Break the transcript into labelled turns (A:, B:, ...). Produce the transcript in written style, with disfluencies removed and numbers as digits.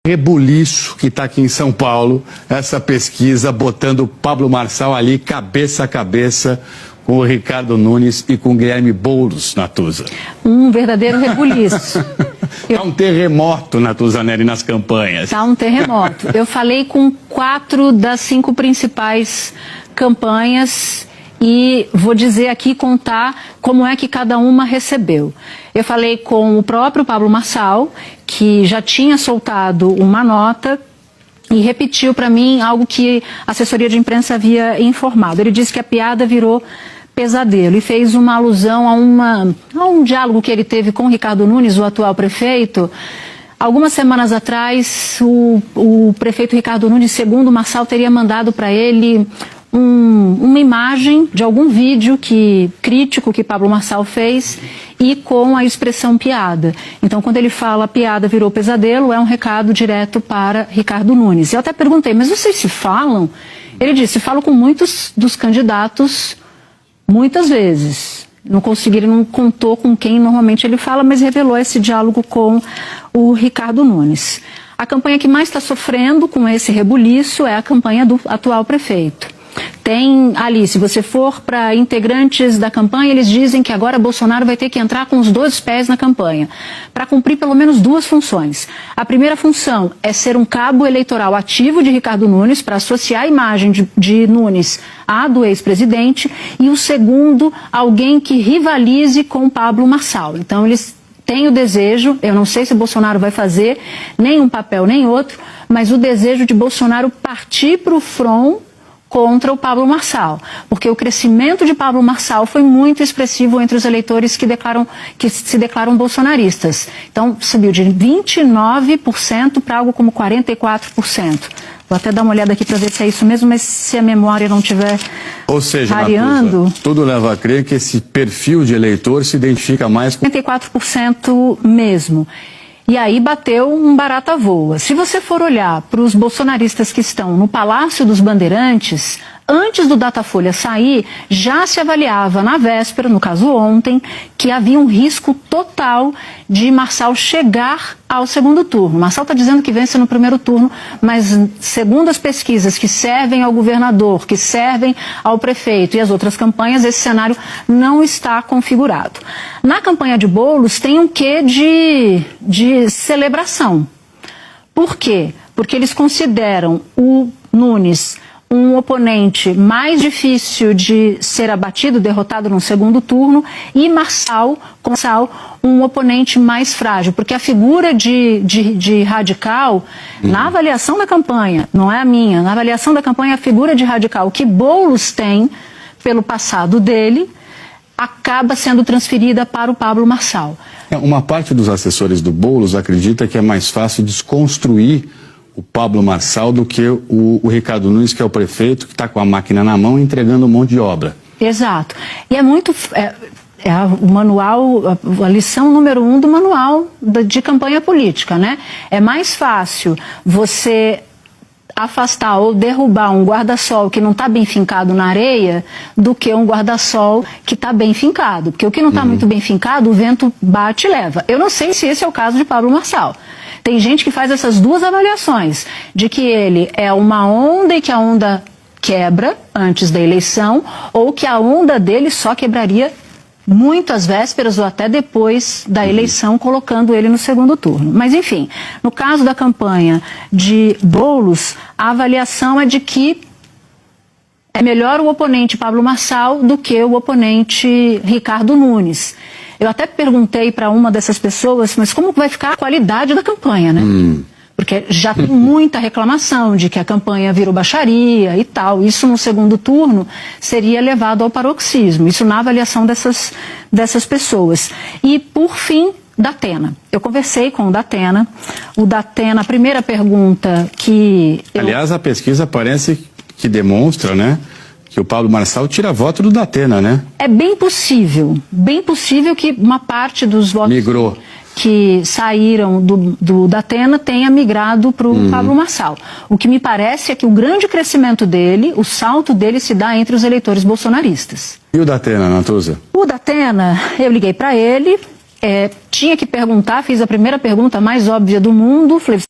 A: Rebuliço que está aqui em São Paulo, essa pesquisa botando Pablo Marçal ali cabeça a cabeça com o Ricardo Nunes e com o Guilherme Boulos, Natuza.
B: Um verdadeiro rebuliço.
A: Está um terremoto, Natuzaneri, nas campanhas.
B: Está um terremoto. Eu falei com 4 das 5 principais campanhas e vou dizer aqui, contar como é que cada uma recebeu. Eu falei com o próprio Pablo Marçal, que já tinha soltado uma nota e repetiu para mim algo que a assessoria de imprensa havia informado. Ele disse que a piada virou pesadelo e fez uma alusão a um diálogo que ele teve com o Ricardo Nunes, o atual prefeito. Algumas semanas atrás, o prefeito Ricardo Nunes, segundo o Marçal, teria mandado para ele uma imagem de algum vídeo crítico que Pablo Marçal fez e com a expressão piada. Então, quando ele fala piada virou pesadelo, é um recado direto para Ricardo Nunes. Eu até perguntei, mas vocês se falam? Ele disse, falo com muitos dos candidatos muitas vezes. Ele não contou com quem normalmente ele fala, mas revelou esse diálogo com o Ricardo Nunes. A campanha que mais está sofrendo com esse rebuliço é a campanha do atual prefeito. Tem ali, se você for para integrantes da campanha, eles dizem que agora Bolsonaro vai ter que entrar com os 2 pés na campanha, para cumprir pelo menos 2 funções. A primeira função é ser um cabo eleitoral ativo de Ricardo Nunes, para associar a imagem de Nunes à do ex-presidente, e o segundo, alguém que rivalize com Pablo Marçal. Então eles têm o desejo, eu não sei se Bolsonaro vai fazer nem um papel nem outro, mas o desejo de Bolsonaro partir para o front contra o Pablo Marçal, porque o crescimento de Pablo Marçal foi muito expressivo entre os eleitores que se declaram bolsonaristas. Então, subiu de 29% para algo como 44%. Vou até dar uma olhada aqui para ver se é isso mesmo, mas se a memória não estiver variando...
A: Natuza, tudo leva a crer que esse perfil de eleitor se identifica mais com...
B: 44% mesmo. E aí bateu um barata voa. Se você for olhar para os bolsonaristas que estão no Palácio dos Bandeirantes, antes do Datafolha sair, já se avaliava na véspera, no caso ontem, que havia um risco total de Marçal chegar ao segundo turno. Marçal está dizendo que vence no primeiro turno, mas segundo as pesquisas que servem ao governador, que servem ao prefeito e as outras campanhas, esse cenário não está configurado. Na campanha de Boulos tem um quê de celebração. Por quê? Porque eles consideram o Nunes um oponente mais difícil de ser abatido, derrotado no segundo turno, e Marçal um oponente mais frágil, porque a figura de radical, na avaliação da campanha, não é a minha, na avaliação da campanha, a figura de radical que Boulos tem pelo passado dele, acaba sendo transferida para o Pablo Marçal.
A: Uma parte dos assessores do Boulos acredita que é mais fácil desconstruir o Pablo Marçal do que o Ricardo Nunes, que é o prefeito, que está com a máquina na mão entregando um monte de obra.
B: Exato. E é muito... o manual, a lição número 1 do manual de campanha política, né? É mais fácil você afastar ou derrubar um guarda-sol que não está bem fincado na areia do que um guarda-sol que está bem fincado. Porque o que não está muito bem fincado, o vento bate e leva. Eu não sei se esse é o caso de Pablo Marçal. Tem gente que faz essas 2 avaliações, de que ele é uma onda e que a onda quebra antes da eleição, ou que a onda dele só quebraria muito às vésperas ou até depois da eleição, colocando ele no segundo turno. Mas, enfim, no caso da campanha de Boulos, a avaliação é de que é melhor o oponente Pablo Marçal do que o oponente Ricardo Nunes. Eu até perguntei para uma dessas pessoas, mas como vai ficar a qualidade da campanha, né? Porque já tem muita reclamação de que a campanha virou baixaria e tal. Isso no segundo turno seria levado ao paroxismo. Isso na avaliação dessas pessoas. E, por fim, Datena. Eu conversei com o Datena. O Datena, a primeira pergunta que...
A: Aliás, a pesquisa parece que demonstra, né, que o Pablo Marçal tira voto do Datena, né?
B: É bem possível que uma parte dos votos...
A: Migrou.
B: Que saíram do Datena tenha migrado para o Pablo Marçal. O que me parece é que o grande crescimento dele, o salto dele se dá entre os eleitores bolsonaristas.
A: E o Datena, Natuza?
B: O Datena, eu liguei para ele, tinha que perguntar, fiz a primeira pergunta mais óbvia do mundo, falei,